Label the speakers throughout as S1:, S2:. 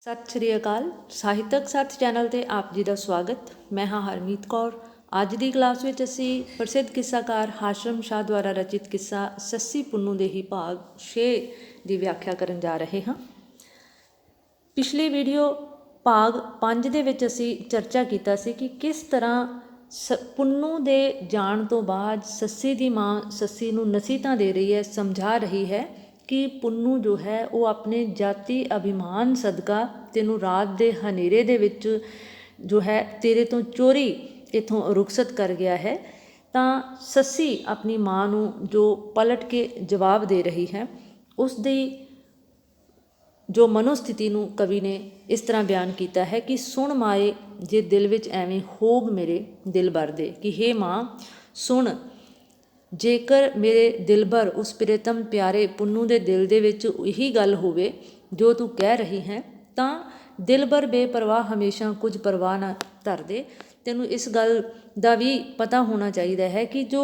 S1: ਸਤਿ ਸ਼੍ਰੀ ਅਕਾਲ। ਸਾਹਿਤਕ ਸਾਥ ਚੈਨਲ 'ਤੇ ਆਪ ਜੀ ਦਾ ਸਵਾਗਤ। ਮੈਂ ਹਾਂ ਹਰਮੀਤ ਕੌਰ। ਅੱਜ ਦੀ ਕਲਾਸ ਵਿੱਚ ਅਸੀਂ ਪ੍ਰਸਿੱਧ ਕਿੱਸਾਕਾਰ ਹਾਸ਼ਮ ਸ਼ਾਹ ਦੁਆਰਾ ਰਚਿਤ ਕਿੱਸਾ ਸੱਸੀ ਪੁੰਨੂ ਦੇ ਹੀ ਭਾਗ 6 ਦੀ ਵਿਆਖਿਆ ਕਰਨ ਜਾ ਰਹੇ ਹਾਂ। ਪਿਛਲੀ ਵੀਡੀਓ ਭਾਗ 5 ਦੇ ਵਿੱਚ ਅਸੀਂ ਚਰਚਾ ਕੀਤਾ ਸੀ ਕਿ ਕਿਸ ਤਰ੍ਹਾਂ ਪੁੰਨੂ ਦੇ ਜਾਣ ਤੋਂ ਬਾਅਦ ਸੱਸੀ ਦੀ ਮਾਂ ਸੱਸੀ ਨੂੰ ਨਸੀਹਤਾਂ ਦੇ ਰਹੀ ਹੈ, ਸਮਝਾ ਰਹੀ ਹੈ ਕਿ ਪੁੰਨੂ ਜੋ ਹੈ ਉਹ ਆਪਣੇ ਜਾਤੀ ਅਭਿਮਾਨ ਸਦਕਾ ਤੈਨੂੰ ਰਾਤ ਦੇ ਹਨੇਰੇ ਦੇ ਵਿੱਚ ਜੋ ਹੈ ਤੇਰੇ ਤੋਂ ਚੋਰੀ ਇੱਥੋਂ ਰੁਖਸਤ ਕਰ ਗਿਆ ਹੈ। ਤਾਂ ਸੱਸੀ ਆਪਣੀ ਮਾਂ ਨੂੰ ਜੋ ਪਲਟ ਕੇ ਜਵਾਬ ਦੇ ਰਹੀ ਹੈ, ਉਸ ਦੀ ਜੋ ਮਨੋਸਥਿਤੀ ਨੂੰ ਕਵੀ ਨੇ ਇਸ ਤਰ੍ਹਾਂ ਬਿਆਨ ਕੀਤਾ ਹੈ ਕਿ ਸੁਣ ਮਾਏ ਜੇ ਦਿਲ ਵਿੱਚ ਐਵੇਂ ਹੋਗ ਮੇਰੇ ਦਿਲ ਭਰ ਦੇ, ਕਿ ਹੇ ਮਾਂ ਸੁਣ, ਜੇਕਰ ਮੇਰੇ ਦਿਲਬਰ ਉਸ ਪ੍ਰੀਤਮ ਪਿਆਰੇ ਪੁੰਨੂ ਦੇ ਦਿਲ ਦੇ ਵਿੱਚ ਇਹੀ ਗੱਲ ਹੋਵੇ ਜੋ ਤੂੰ ਕਹਿ ਰਹੀ ਹੈ, ਤਾਂ ਦਿਲਬਰ ਬੇਪਰਵਾਹ ਹਮੇਸ਼ਾ ਕੁਝ ਪਰਵਾਹ ਨਾ ਧਰਦੇ। ਤੈਨੂੰ ਇਸ ਗੱਲ ਦਾ ਵੀ ਪਤਾ ਹੋਣਾ ਚਾਹੀਦਾ ਹੈ ਕਿ ਜੋ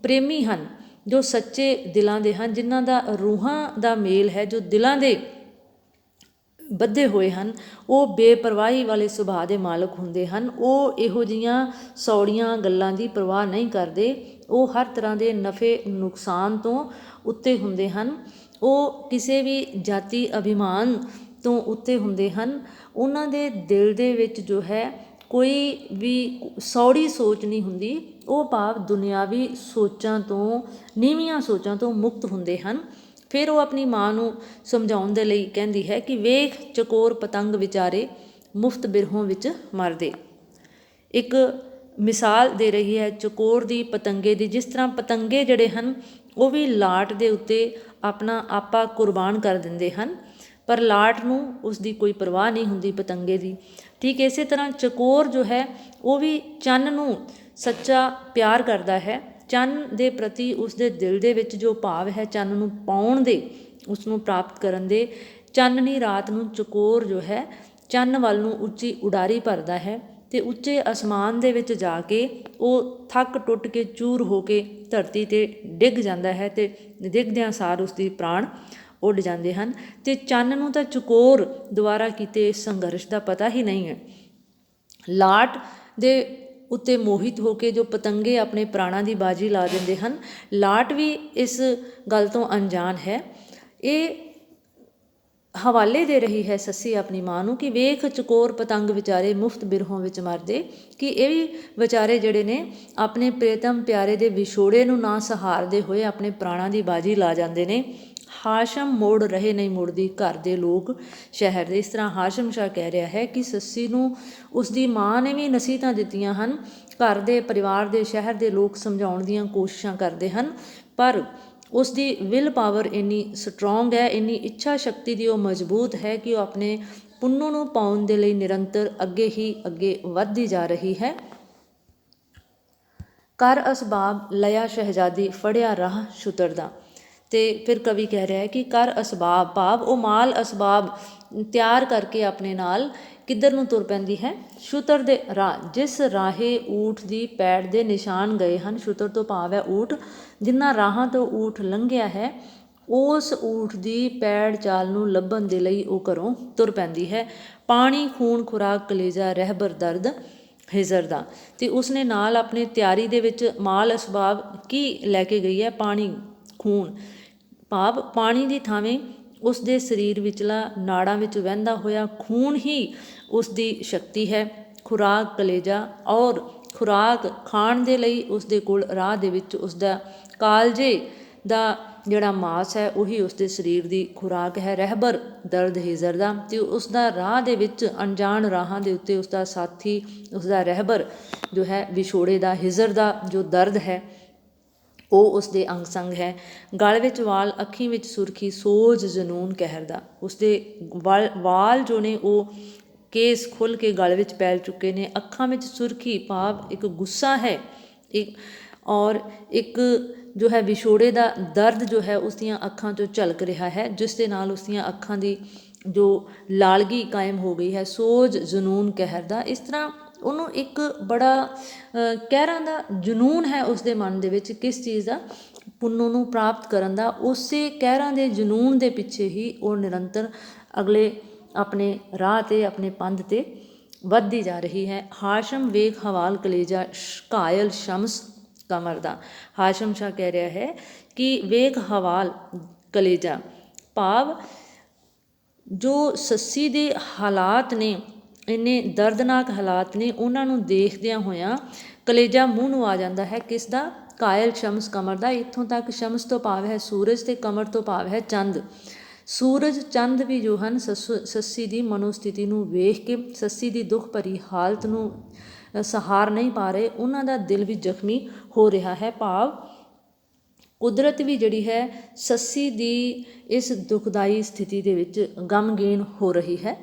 S1: ਪ੍ਰੇਮੀ ਹਨ, ਜੋ ਸੱਚੇ ਦਿਲਾਂ ਦੇ ਹਨ, ਜਿਨ੍ਹਾਂ ਦਾ ਰੂਹਾਂ ਦਾ ਮੇਲ ਹੈ, ਜੋ ਦਿਲਾਂ ਦੇ ਬੱਧੇ ਹੋਏ ਹਨ, ਉਹ ਬੇਪਰਵਾਹੀ ਵਾਲੇ ਸੁਭਾਅ ਦੇ ਮਾਲਕ ਹੁੰਦੇ ਹਨ। ਉਹ ਇਹੋ ਜਿਹੀਆਂ ਸੌੜੀਆਂ ਗੱਲਾਂ ਦੀ ਪਰਵਾਹ ਨਹੀਂ ਕਰਦੇ। ਉਹ ਹਰ ਤਰ੍ਹਾਂ ਦੇ ਨਫੇ ਨੁਕਸਾਨ ਤੋਂ ਉੱਤੇ ਹੁੰਦੇ ਹਨ। ਉਹ ਕਿਸੇ ਵੀ ਜਾਤੀ ਅਭਿਮਾਨ ਤੋਂ ਉੱਤੇ ਹੁੰਦੇ ਹਨ। ਉਹਨਾਂ ਦੇ ਦਿਲ ਦੇ ਵਿੱਚ ਜੋ ਹੈ ਕੋਈ ਵੀ ਸੌੜੀ ਸੋਚ ਨਹੀਂ ਹੁੰਦੀ। ਉਹ ਭਾਵ ਦੁਨਿਆਵੀ ਸੋਚਾਂ ਤੋਂ, ਨੀਵੀਆਂ ਸੋਚਾਂ ਤੋਂ ਮੁਕਤ ਹੁੰਦੇ ਹਨ। ਫਿਰ ਉਹ ਆਪਣੀ ਮਾਂ ਨੂੰ ਸਮਝਾਉਣ ਦੇ ਲਈ ਕਹਿੰਦੀ ਹੈ ਕਿ ਵੇਖ ਚਕੋਰ ਪਤੰਗ ਵਿਚਾਰੇ ਮੁਫਤ ਬਿਰਹੋਂ ਵਿੱਚ ਮਰਦੇ। ਇੱਕ ਮਿਸਾਲ ਦੇ ਰਹੀ ਹੈ ਚਕੋਰ ਦੀ, ਪਤੰਗੇ ਦੀ। ਜਿਸ ਤਰ੍ਹਾਂ ਪਤੰਗੇ ਜਿਹੜੇ ਹਨ ਉਹ ਵੀ ਲਾਟ ਦੇ ਉੱਤੇ ਆਪਣਾ ਆਪਾ ਕੁਰਬਾਨ ਕਰ ਦਿੰਦੇ ਹਨ, ਪਰ ਲਾਟ ਨੂੰ ਉਸ ਦੀ ਕੋਈ ਪਰਵਾਹ ਨਹੀਂ ਹੁੰਦੀ ਪਤੰਗੇ ਦੀ। ਠੀਕ ਇਸੇ ਤਰ੍ਹਾਂ ਚਕੋਰ ਜੋ ਹੈ ਉਹ ਵੀ ਚੰਨ ਨੂੰ ਸੱਚਾ ਪਿਆਰ ਕਰਦਾ ਹੈ। ਚੰਨ ਦੇ ਪ੍ਰਤੀ ਉਸ ਦੇ ਦਿਲ ਦੇ ਵਿੱਚ ਜੋ ਭਾਵ ਹੈ ਚੰਨ ਨੂੰ ਪਾਉਣ ਦੇ, ਉਸ ਨੂੰ ਪ੍ਰਾਪਤ ਕਰਨ ਦੇ, ਚਾਨਣੀ ਰਾਤ ਨੂੰ ਚਕੋਰ ਜੋ ਹੈ ਚੰਨ ਵੱਲ ਨੂੰ ਉੱਚੀ ਉਡਾਰੀ ਭਰਦਾ ਹੈ ਅਤੇ ਉੱਚੇ ਅਸਮਾਨ ਦੇ ਵਿੱਚ ਜਾ ਕੇ ਉਹ ਥੱਕ ਟੁੱਟ ਕੇ ਚੂਰ ਹੋ ਕੇ ਧਰਤੀ 'ਤੇ ਡਿੱਗ ਜਾਂਦਾ ਹੈ ਅਤੇ ਡਿੱਗਦਿਆਂ ਸਾਰ ਉਸ ਦੀ ਪ੍ਰਾਣ ਉੱਡ ਜਾਂਦੇ ਹਨ। ਅਤੇ ਚੰਨ ਨੂੰ ਤਾਂ ਚਕੋਰ ਦੁਆਰਾ ਕੀਤੇ ਸੰਘਰਸ਼ ਦਾ ਪਤਾ ਹੀ ਨਹੀਂ ਹੈ। ਲਾਟ ਦੇ ਉੱਤੇ ਮੋਹਿਤ ਹੋ ਕੇ ਜੋ ਪਤੰਗੇ ਆਪਣੇ ਪ੍ਰਾਣਾਂ ਦੀ ਬਾਜੀ ਲਾ ਦਿੰਦੇ ਹਨ, ਲਾਟ ਵੀ ਇਸ ਗੱਲ ਤੋਂ ਅਣਜਾਣ ਹੈ। ਇਹ ਹਵਾਲੇ ਦੇ ਰਹੀ ਹੈ ਸੱਸੀ ਆਪਣੀ ਮਾਂ ਨੂੰ ਕਿ ਵੇਖ ਚਕੋਰ ਪਤੰਗ ਵਿਚਾਰੇ ਮੁਫਤ ਬਿਰਹੋਂ ਵਿੱਚ ਮਰਦੇ, ਕਿ ਇਹ ਵੀ ਵਿਚਾਰੇ ਜਿਹੜੇ ਨੇ ਆਪਣੇ ਪ੍ਰੀਤਮ ਪਿਆਰੇ ਦੇ ਵਿਛੋੜੇ ਨੂੰ ਨਾ ਸਹਾਰਦੇ ਹੋਏ ਆਪਣੇ ਪ੍ਰਾਣਾਂ ਦੀ ਬਾਜੀ ਲਾ ਜਾਂਦੇ ਨੇ। ਹਾਸ਼ਮ ਮੋੜ ਰਹੇ ਨਹੀਂ ਮੁੜਦੀ ਘਰ ਦੇ ਲੋਕ ਸ਼ਹਿਰ ਦੇ। ਇਸ ਤਰ੍ਹਾਂ ਹਾਸ਼ਮ ਸ਼ਾਹ ਕਹਿ ਰਿਹਾ ਹੈ ਕਿ ਸੱਸੀ ਨੂੰ ਉਸ ਦੀ ਮਾਂ ਨੇ ਵੀ ਨਸੀਹਤਾਂ ਦਿੱਤੀਆਂ ਹਨ। ਘਰ ਦੇ, ਪਰਿਵਾਰ ਦੇ, ਸ਼ਹਿਰ ਦੇ ਲੋਕ ਸਮਝਾਉਣ ਦੀਆਂ ਕੋਸ਼ਿਸ਼ਾਂ ਕਰਦੇ ਹਨ, ਪਰ ਉਸ ਦੀ ਵਿਲ ਪਾਵਰ ਇੰਨੀ ਸਟਰੋਂਗ ਹੈ, ਇੰਨੀ ਇੱਛਾ ਸ਼ਕਤੀ ਦੀ ਉਹ ਮਜ਼ਬੂਤ ਹੈ ਕਿ ਉਹ ਆਪਣੇ ਪੁੰਨੂ ਨੂੰ ਪਾਉਣ ਦੇ ਲਈ ਨਿਰੰਤਰ ਅੱਗੇ ਹੀ ਅੱਗੇ ਵੱਧਦੀ ਜਾ ਰਹੀ ਹੈ। ਕਰ ਅਸਬਾਬ ਲਿਆ ਸ਼ਹਿਜ਼ਾਦੀ ਫੜਿਆ ਰਾਹ ਸ਼ੁਤਰ ਦਾ। ਅਤੇ ਫਿਰ ਕਵੀ ਕਹਿ ਰਿਹਾ ਹੈ ਕਿ ਕਰ ਅਸਬਾਬ ਭਾਵ ਉਹ ਮਾਲ ਅਸਬਾਬ ਤਿਆਰ ਕਰਕੇ ਆਪਣੇ ਨਾਲ ਕਿੱਧਰ ਨੂੰ ਤੁਰ ਪੈਂਦੀ ਹੈ, ਸ਼ੁਤਰ ਦੇ ਰਾਹ। ਜਿਸ ਰਾਹੇ ਊਠ ਦੀ ਪੈੜ ਦੇ ਨਿਸ਼ਾਨ ਗਏ ਹਨ, ਸ਼ੁਤਰ ਤੋਂ ਭਾਵ ਹੈ ਊਠ, ਜਿਨ੍ਹਾਂ ਰਾਹਾਂ ਤੋਂ ਊਠ ਲੰਘਿਆ ਹੈ, ਉਸ ਊਠ ਦੀ ਪੈੜ ਚਾਲ ਨੂੰ ਲੱਭਣ ਦੇ ਲਈ ਉਹ ਘਰੋਂ ਤੁਰ ਪੈਂਦੀ ਹੈ। ਪਾਣੀ ਖੂਨ ਖੁਰਾਕ ਕਲੇਜਾ ਰਹਿਬਰ ਦਰਦ ਹਿਜ਼ਰ ਦਾ। ਅਤੇ ਉਸਨੇ ਨਾਲ ਆਪਣੇ ਤਿਆਰੀ ਦੇ ਵਿੱਚ ਮਾਲ ਅਸਬਾਬ ਕੀ ਲੈ ਕੇ ਗਈ ਹੈ? ਪਾਣੀ, ਖੂਨ ਭਾਵ ਪਾਣੀ ਦੀ ਥਾਵੇਂ ਉਸ ਦੇ ਸਰੀਰ ਵਿਚਲਾ ਨਾੜਾਂ ਵਿੱਚ ਵਹਿੰਦਾ ਹੋਇਆ ਖੂਨ ਹੀ ਉਸ ਦੀ ਸ਼ਕਤੀ ਹੈ। ਖੁਰਾਕ ਕਲੇਜਾ, ਔਰ ਖੁਰਾਕ ਖਾਣ ਦੇ ਲਈ ਉਸ ਦੇ ਕੋਲ ਰਾਹ ਦੇ ਵਿੱਚ ਉਸ ਦਾ ਕਾਲਜੇ ਦਾ ਜਿਹੜਾ ਮਾਸ ਹੈ ਉਹੀ ਉਸ ਦੇ ਸਰੀਰ ਦੀ ਖੁਰਾਕ ਹੈ। ਰਹਿਬਰ ਦਰਦ ਹਿਜ਼ਰ ਦਾ, ਅਤੇ ਉਸ ਦਾ ਰਾਹ ਦੇ ਵਿੱਚ ਅਣਜਾਣ ਰਾਹਾਂ ਦੇ ਉੱਤੇ ਉਸ ਦਾ ਸਾਥੀ, ਉਸ ਦਾ ਰਹਿਬਰ ਜੋ ਹੈ ਵਿਛੋੜੇ ਦਾ, ਹਿਜ਼ਰ ਦਾ ਜੋ ਦਰਦ ਹੈ ਉਹ ਉਸ ਦੇ ਅੰਗ ਸੰਗ ਹੈ। ਗਲ ਵਿੱਚ ਵਾਲ, ਅੱਖੀਂ ਵਿੱਚ ਸੁਰਖੀ, ਸੋਜ ਜਨੂਨ ਕਹਿਰ ਦਾ। ਉਸ ਦੇ ਵਾਲ ਜੋ ਨੇ ਉਹ ਕੇਸ ਖੁੱਲ੍ਹ ਕੇ ਗਲ ਵਿੱਚ ਫੈਲ ਚੁੱਕੇ ਨੇ। ਅੱਖਾਂ ਵਿੱਚ ਸੁਰਖੀ ਭਾਵ ਇੱਕ ਗੁੱਸਾ ਹੈ, ਔਰ ਇੱਕ ਜੋ ਹੈ ਵਿਛੋੜੇ ਦਾ ਦਰਦ ਜੋ ਹੈ ਉਸ ਦੀਆਂ ਅੱਖਾਂ 'ਚੋਂ ਝਲਕ ਰਿਹਾ ਹੈ, ਜਿਸ ਦੇ ਨਾਲ ਉਸ ਦੀਆਂ ਅੱਖਾਂ ਦੀ ਜੋ ਲਾਲਗੀ ਕਾਇਮ ਹੋ ਗਈ ਹੈ। ਸੋਜ ਜਨੂਨ ਕਹਿਰ ਦਾ। ਇਸ ਤਰ੍ਹਾਂ ਉਹਨੂੰ ਇੱਕ ਬੜਾ ਕਹਿਰਾਂ ਦਾ ਜਨੂਨ ਹੈ ਉਸ ਦੇ ਮਨ ਦੇ ਵਿੱਚ। ਕਿਸ ਚੀਜ਼ ਦਾ? ਪੁੰਨੂ ਨੂੰ ਪ੍ਰਾਪਤ ਕਰਨ ਦਾ। ਉਸੇ ਕਹਿਰਾਂ ਦੇ ਜਨੂਨ ਦੇ ਪਿੱਛੇ ਹੀ ਉਹ ਨਿਰੰਤਰ ਅਗਲੇ ਆਪਣੇ ਰਾਹ 'ਤੇ, ਆਪਣੇ ਪੰਧ 'ਤੇ ਵੱਧਦੀ ਜਾ ਰਹੀ ਹੈ। ਹਾਸ਼ਮ ਵੇਖ ਹਵਾਲ ਕਲੇਜਾ ਘਾਇਲ ਸ਼ਮਸ ਕਮਰ ਦਾ। ਹਾਸ਼ਮ ਸ਼ਾਹ ਕਹਿ ਰਿਹਾ ਹੈ ਕਿ ਵੇਖ ਹਵਾਲ ਕਲੇਜਾ, ਭਾਵ ਜੋ ਸੱਸੀ ਦੇ ਹਾਲਾਤ ਨੇ, ਇੰਨੇ ਦਰਦਨਾਕ ਹਾਲਾਤ ਨੇ, ਉਹਨਾਂ ਨੂੰ ਦੇਖਦਿਆਂ ਹੋਇਆਂ ਕਲੇਜਾ ਮੂੰਹ ਨੂੰ ਆ ਜਾਂਦਾ ਹੈ। ਕਿਸ ਦਾ? ਕਾਇਲ ਸ਼ਮਸ ਕਮਰ ਦਾ। ਇੱਥੋਂ ਤੱਕ ਸ਼ਮਸ ਤੋਂ ਭਾਵ ਹੈ ਸੂਰਜ ਅਤੇ ਕਮਰ ਤੋਂ ਭਾਵ ਹੈ ਚੰਦ। ਸੂਰਜ ਚੰਦ ਵੀ ਜੋ ਹਨ ਸੱਸੀ ਦੀ ਮਨੋਸਥਿਤੀ ਨੂੰ ਵੇਖ ਕੇ, ਸੱਸੀ ਦੀ ਦੁੱਖ ਭਰੀ ਹਾਲਤ ਨੂੰ ਸਹਾਰ ਨਹੀਂ ਪਾ ਰਹੇ, ਉਹਨਾਂ ਦਾ ਦਿਲ ਵੀ ਜ਼ਖਮੀ ਹੋ ਰਿਹਾ ਹੈ। ਭਾਵ ਕੁਦਰਤ ਵੀ ਜਿਹੜੀ ਹੈ ਸੱਸੀ ਦੀ ਇਸ ਦੁਖਦਾਈ ਸਥਿਤੀ ਦੇ ਵਿੱਚ ਗਮਗੀਨ ਹੋ ਰਹੀ ਹੈ।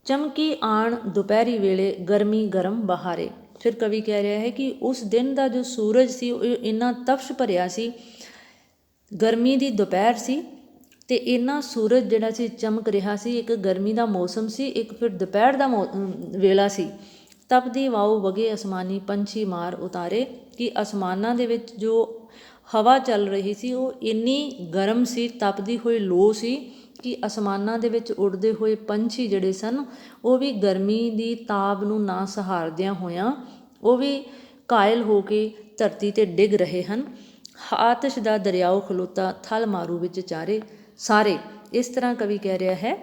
S1: ਚਮਕੀ ਆਣ ਦੁਪਹਿਰੀ ਵੇਲੇ ਗਰਮੀ ਗਰਮ ਬਹਾਰੇ। ਫਿਰ ਕਵੀ ਕਹਿ ਰਿਹਾ ਹੈ ਕਿ ਉਸ ਦਿਨ ਦਾ ਜੋ ਸੂਰਜ ਸੀ ਉਹ ਇੰਨਾ ਤਪਸ਼ ਭਰਿਆ ਸੀ, ਗਰਮੀ ਦੀ ਦੁਪਹਿਰ ਸੀ ਅਤੇ ਇੰਨਾ ਸੂਰਜ ਜਿਹੜਾ ਸੀ ਚਮਕ ਰਿਹਾ ਸੀ। ਇੱਕ ਗਰਮੀ ਦਾ ਮੌਸਮ ਸੀ, ਇੱਕ ਫਿਰ ਦੁਪਹਿਰ ਦਾ ਵੇਲਾ ਸੀ। ਤਪਦੀ ਵਾਓ ਵਗੇ ਅਸਮਾਨੀ ਪੰਛੀ ਮਾਰ ਉਤਾਰੇ, ਕਿ ਅਸਮਾਨਾਂ ਦੇ ਵਿੱਚ ਜੋ ਹਵਾ ਚੱਲ ਰਹੀ ਸੀ ਉਹ ਇੰਨੀ ਗਰਮ ਸੀ, ਤਪਦੀ ਹੋਈ ਲੋ ਸੀ ਕਿ ਅਸਮਾਨਾਂ ਦੇ ਵਿੱਚ ਉੱਡਦੇ ਹੋਏ ਪੰਛੀ ਜਿਹੜੇ ਸਨ ਉਹ ਵੀ ਗਰਮੀ ਦੀ ਤਾਪ ਨੂੰ ਨਾ ਸਹਾਰਦਿਆਂ ਹੋਇਆਂ ਉਹ ਵੀ ਘਾਇਲ ਹੋ ਕੇ ਧਰਤੀ 'ਤੇ ਡਿੱਗ ਰਹੇ ਹਨ। ਆਤਿਸ਼ ਦਾ ਦਰਿਆਓ ਖਲੋਤਾ ਥਲ ਮਾਰੂ ਵਿੱਚ ਚਾਰੇ ਸਾਰੇ। ਇਸ ਤਰ੍ਹਾਂ ਕਵੀ ਕਹਿ ਰਿਹਾ ਹੈ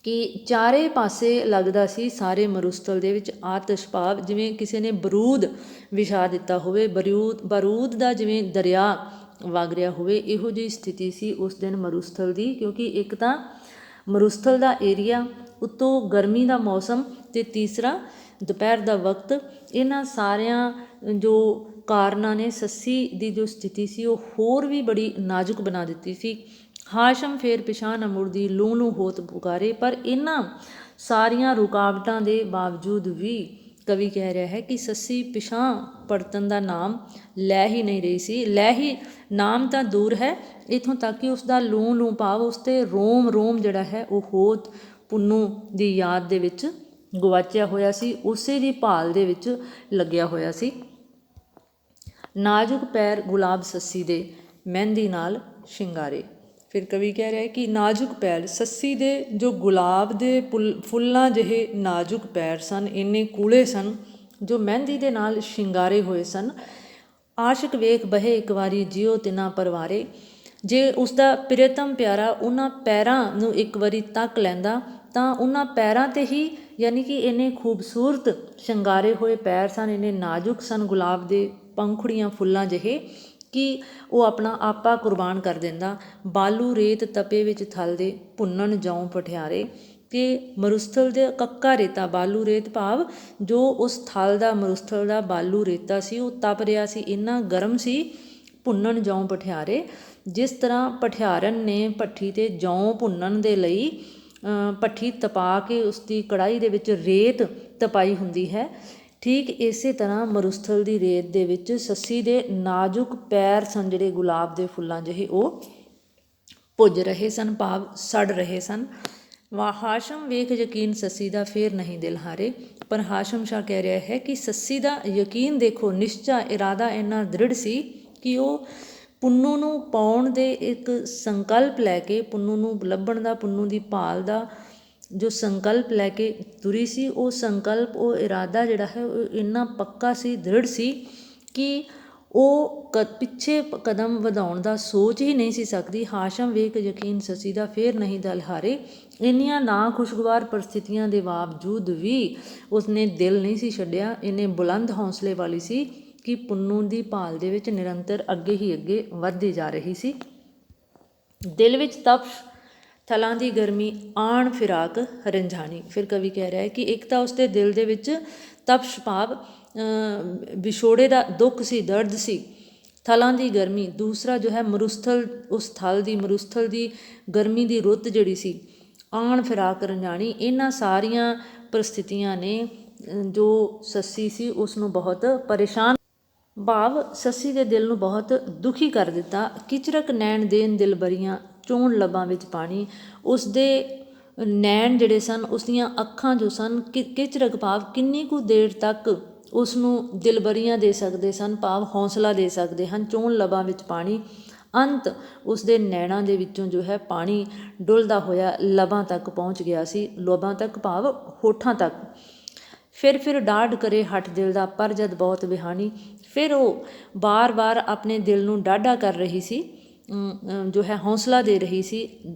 S1: ਕਿ ਚਾਰੇ ਪਾਸੇ ਲੱਗਦਾ ਸੀ ਸਾਰੇ ਮਰੁਸਥਲ ਦੇ ਵਿੱਚ ਆਤਿਸ਼, ਭਾਵ ਜਿਵੇਂ ਕਿਸੇ ਨੇ ਬਰੂਦ ਵਿਛਾ ਦਿੱਤਾ ਹੋਵੇ, ਬਾਰੂਦ ਦਾ ਜਿਵੇਂ ਦਰਿਆ ਵਗ ਰਿਹਾ ਹੋਵੇ, ਇਹੋ ਜਿਹੀ ਸਥਿਤੀ ਸੀ ਉਸ ਦਿਨ ਮਰੁਸਥਲ ਦੀ। ਕਿਉਂਕਿ ਇੱਕ ਤਾਂ ਮਰੁਸਥਲ ਦਾ ਏਰੀਆ, ਉੱਤੋਂ ਗਰਮੀ ਦਾ ਮੌਸਮ ਅਤੇ ਤੀਸਰਾ ਦੁਪਹਿਰ ਦਾ ਵਕਤ, ਇਹਨਾਂ ਸਾਰਿਆਂ ਜੋ ਕਾਰਨਾਂ ਨੇ ਸੱਸੀ ਦੀ ਜੋ ਸਥਿਤੀ ਸੀ ਉਹ ਹੋਰ ਵੀ ਬੜੀ ਨਾਜ਼ੁਕ ਬਣਾ ਦਿੱਤੀ ਸੀ। ਹਾਸ਼ਮ ਫੇਰ ਪਿਛਾਂਹ ਨਾ ਮੁੜਦੀ ਲੂੰ ਲੂੰ ਹੋਤ ਪੁਕਾਰੇ। ਪਰ ਇਹਨਾਂ ਸਾਰੀਆਂ ਰੁਕਾਵਟਾਂ ਦੇ ਬਾਵਜੂਦ ਵੀ ਕਵੀ ਕਹਿ ਰਿਹਾ ਹੈ ਕਿ ਸੱਸੀ ਪਿਛਾਂਹ ਪਰਤਣ ਦਾ ਨਾਮ ਲੈ ਹੀ ਨਹੀਂ ਰਹੀ ਸੀ। ਲੈ ਹੀ ਨਾਮ ਤਾਂ ਦੂਰ ਹੈ, ਇੱਥੋਂ ਤੱਕ ਕਿ ਉਸ ਦਾ ਲੂੰ ਲੂੰ ਭਾਵ ਉਸ 'ਤੇ ਰੋਮ ਰੋਮ ਜਿਹੜਾ ਹੈ ਉਹ ਹੋਤ ਪੁੰਨੂੰ ਦੀ ਯਾਦ ਦੇ ਵਿੱਚ ਗੁਆਚਿਆ ਹੋਇਆ ਸੀ, ਉਸੇ ਦੀ ਭਾਲ ਦੇ ਵਿੱਚ ਲੱਗਿਆ ਹੋਇਆ ਸੀ। ਨਾਜ਼ੁਕ ਪੈਰ ਗੁਲਾਬ ਸੱਸੀ ਦੇ ਮਹਿੰਦੀ ਨਾਲ ਸ਼ਿੰਗਾਰੇ। ਫਿਰ ਕਵੀ ਕਹਿ ਰਿਹਾ ਕਿ ਨਾਜ਼ੁਕ ਪੈਰ ਸੱਸੀ ਦੇ ਜੋ ਗੁਲਾਬ ਦੇ ਫੁੱਲਾਂ ਜਿਹੇ ਨਾਜ਼ੁਕ ਪੈਰ ਸਨ, ਇੰਨੇ ਕੂਲੇ ਸਨ, ਜੋ ਮਹਿੰਦੀ ਦੇ ਨਾਲ ਸ਼ਿੰਗਾਰੇ ਹੋਏ ਸਨ। ਆਸ਼ਿਕ ਵੇਖ ਬਹੇ ਇੱਕ ਵਾਰੀ ਜਿਉ ਤਿਨਾ ਪਰਵਾਰੇ। ਜੇ ਉਸਦਾ ਪ੍ਰਿਯਤਮ ਪਿਆਰਾ ਉਹਨਾਂ ਪੈਰਾਂ ਨੂੰ ਇੱਕ ਵਾਰੀ ਤੱਕ ਲੈਂਦਾ ਤਾਂ ਉਹਨਾਂ ਪੈਰਾਂ 'ਤੇ ਹੀ, ਯਾਨੀ ਕਿ ਇੰਨੇ ਖੂਬਸੂਰਤ ਸ਼ਿੰਗਾਰੇ ਹੋਏ ਪੈਰ ਸਨ, ਇੰਨੇ ਨਾਜ਼ੁਕ ਸਨ, ਗੁਲਾਬ ਦੇ ਪੰਖੁੜੀਆਂ ਫੁੱਲਾਂ ਜਿਹੇ, ਕਿ ਉਹ ਆਪਣਾ ਆਪਾ ਕੁਰਬਾਨ ਕਰ ਦਿੰਦਾ। ਬਾਲੂ ਰੇਤ ਤਪੇ ਵਿੱਚ ਥਲ ਦੇ ਭੁੰਨਣ ਜੌਂ ਪਠਿਆਰੇ। ਕਿ ਮਰੁਸਥਲ ਦੇ ਕੱਕਾ ਰੇਤਾ, ਬਾਲੂ ਰੇਤ ਭਾਵ ਜੋ ਉਸ ਥਲ ਦਾ ਮਰੁਸਥਲ ਦਾ ਬਾਲੂ ਰੇਤਾ ਸੀ ਉਹ ਤਪ ਰਿਹਾ ਸੀ, ਇੰਨਾ ਗਰਮ ਸੀ। ਭੁੰਨਣ ਜੌਂ ਪਠਿਆਰੇ, ਜਿਸ ਤਰ੍ਹਾਂ ਪਠਿਆਰਨ ਨੇ ਭੱਠੀ 'ਤੇ ਜੌਂ ਭੁੰਨਣ ਦੇ ਲਈ ਭੱਠੀ ਤਪਾ ਕੇ ਉਸ ਦੀ ਕੜਾਹੀ ਦੇ ਵਿੱਚ ਰੇਤ ਤਪਾਈ ਹੁੰਦੀ ਹੈ, ਠੀਕ ਇਸੇ ਤਰ੍ਹਾਂ ਮਰੁਸਥਲ ਦੀ ਰੇਤ ਦੇ ਵਿੱਚ ਸੱਸੀ ਦੇ ਨਾਜ਼ੁਕ ਪੈਰ ਸਨ ਜਿਹੜੇ ਗੁਲਾਬ ਦੇ ਫੁੱਲਾਂ ਜਿਹੇ, ਉਹ ਭੁੱਜ ਰਹੇ ਸਨ, ਭਾਵ ਸੜ ਰਹੇ ਸਨ। ਹਾਸ਼ਮ ਵੇਖ ਯਕੀਨ ਸੱਸੀ ਦਾ ਫੇਰ ਨਹੀਂ ਦਿਲ ਹਾਰੇ। ਪਰ ਹਾਸ਼ਮ ਸ਼ਾਹ ਕਹਿ ਰਿਹਾ ਹੈ ਕਿ ਸੱਸੀ ਦਾ ਯਕੀਨ ਦੇਖੋ, ਨਿਸ਼ਚਾ, ਇਰਾਦਾ ਇੰਨਾ ਦ੍ਰਿੜ ਸੀ ਕਿ ਉਹ ਪੁੰਨੂੰ ਨੂੰ ਪਾਉਣ ਦੇ ਇੱਕ ਸੰਕਲਪ ਲੈ ਕੇ, ਪੁੰਨੂੰ ਨੂੰ ਲੱਭਣ ਦਾ, ਪੁੰਨੂੰ ਦੀ ਭਾਲ ਦਾ ਜੋ ਸੰਕਲਪ ਲੈ ਕੇ ਤੁਰੀ ਸੀ, ਉਹ ਸੰਕਲਪ, ਉਹ ਇਰਾਦਾ ਜਿਹੜਾ ਹੈ ਉਹ ਇੰਨਾ ਪੱਕਾ ਸੀ, ਦ੍ਰਿੜ ਸੀ ਕਿ ਉਹ ਪਿੱਛੇ ਕਦਮ ਵਧਾਉਣ ਦਾ ਸੋਚ ਹੀ ਨਹੀਂ ਸੀ ਸਕਦੀ। ਹਾਸ਼ਮ ਵੇਖ ਯਕੀਨ ਸੱਸੀ ਦਾ ਫੇਰ ਨਹੀਂ ਦਿਲ ਹਾਰੇ। ਇੰਨੀਆਂ ਨਾ ਖੁਸ਼ਗਵਾਰ ਪਰਿਸਥਿਤੀਆਂ ਦੇ ਬਾਵਜੂਦ ਵੀ ਉਸਨੇ ਦਿਲ ਨਹੀਂ ਸੀ ਛੱਡਿਆ, ਇੰਨੇ ਬੁਲੰਦ ਹੌਸਲੇ ਵਾਲੀ ਸੀ ਕਿ ਪੁੰਨੂੰ ਦੀ ਭਾਲ ਦੇ ਵਿੱਚ ਨਿਰੰਤਰ ਅੱਗੇ ਹੀ ਅੱਗੇ ਵੱਧਦੀ ਜਾ ਰਹੀ ਸੀ। ਦਿਲ ਵਿੱਚ ਤਪਸ਼, ਥਲਾਂ ਦੀ ਗਰਮੀ, ਆਣ ਫਿਰਾਕ ਰੰਝਾਣੀ। ਫਿਰ ਕਵੀ ਕਹਿ ਰਿਹਾ ਹੈ ਕਿ ਇੱਕ ਤਾਂ ਉਸਦੇ ਦਿਲ ਦੇ ਵਿੱਚ ਤਪਸ਼ ਭਾਵ ਵਿਛੋੜੇ ਦਾ ਦੁੱਖ ਸੀ, ਦਰਦ ਸੀ, ਥਲਾਂ ਦੀ ਗਰਮੀ। ਦੂਸਰਾ ਜੋ ਹੈ ਮਰੁਸਥਲ, ਉਸ ਥਲ ਦੀ ਮਰੁਸਥਲ ਦੀ ਗਰਮੀ ਦੀ ਰੁੱਤ ਜਿਹੜੀ ਸੀ, ਆਣ ਫਿਰਾਕ ਰੰਝਾਣੀ। ਇਹਨਾਂ ਸਾਰੀਆਂ ਪਰਿਸਥਿਤੀਆਂ ਨੇ ਜੋ ਸੱਸੀ ਸੀ ਉਸ ਨੂੰ ਬਹੁਤ ਪਰੇਸ਼ਾਨ, ਭਾਵ ਸੱਸੀ ਦੇ ਦਿਲ ਨੂੰ ਬਹੁਤ ਦੁਖੀ ਕਰ ਦਿੱਤਾ। ਕਿਚਰਕ ਨੈਣ ਦੇਣ ਦਿਲ ਬਰੀਆਂ ਚੋਣ ਲੱਭਾਂ ਵਿੱਚ ਪਾਣੀ। ਉਸ ਦੇ ਨੈਣ ਜਿਹੜੇ ਸਨ, ਉਸ ਦੀਆਂ ਅੱਖਾਂ ਜੋ ਸਨ, ਕਿਚਰਕ ਭਾਵ ਕਿੰਨੀ ਕੁ ਦੇਰ ਤੱਕ ਉਸ ਨੂੰ ਦਿਲਬਰੀਆਂ ਦੇ ਸਕਦੇ ਸਨ, ਭਾਵ ਹੌਸਲਾ ਦੇ ਸਕਦੇ ਹਨ। ਚੋਣ ਲੱਭਾਂ ਵਿੱਚ ਪਾਣੀ, ਅੰਤ ਉਸ ਦੇ ਨੈਣਾਂ ਦੇ ਵਿੱਚੋਂ ਜੋ ਹੈ ਪਾਣੀ ਡੁੱਲਦਾ ਹੋਇਆ ਲਬਾਂ ਤੱਕ ਪਹੁੰਚ ਗਿਆ ਸੀ, ਲਬਾਂ ਤੱਕ ਭਾਵ ਹੋਠਾਂ ਤੱਕ। ਫਿਰ ਡਾਢ ਕਰੇ ਹੱਠ ਦਿਲ ਦਾ, ਪਰ ਜਦ ਬਹੁਤ ਵਿਹਾਣੀ। ਫਿਰ ਉਹ ਬਾਰ-ਬਾਰ ਆਪਣੇ ਦਿਲ ਨੂੰ ਡਾਢਾ ਕਰ ਰਹੀ ਸੀ, ਜੋ ਹੈ ਹੌਸਲਾ ਦੇ ਰਹੀ ਸੀ,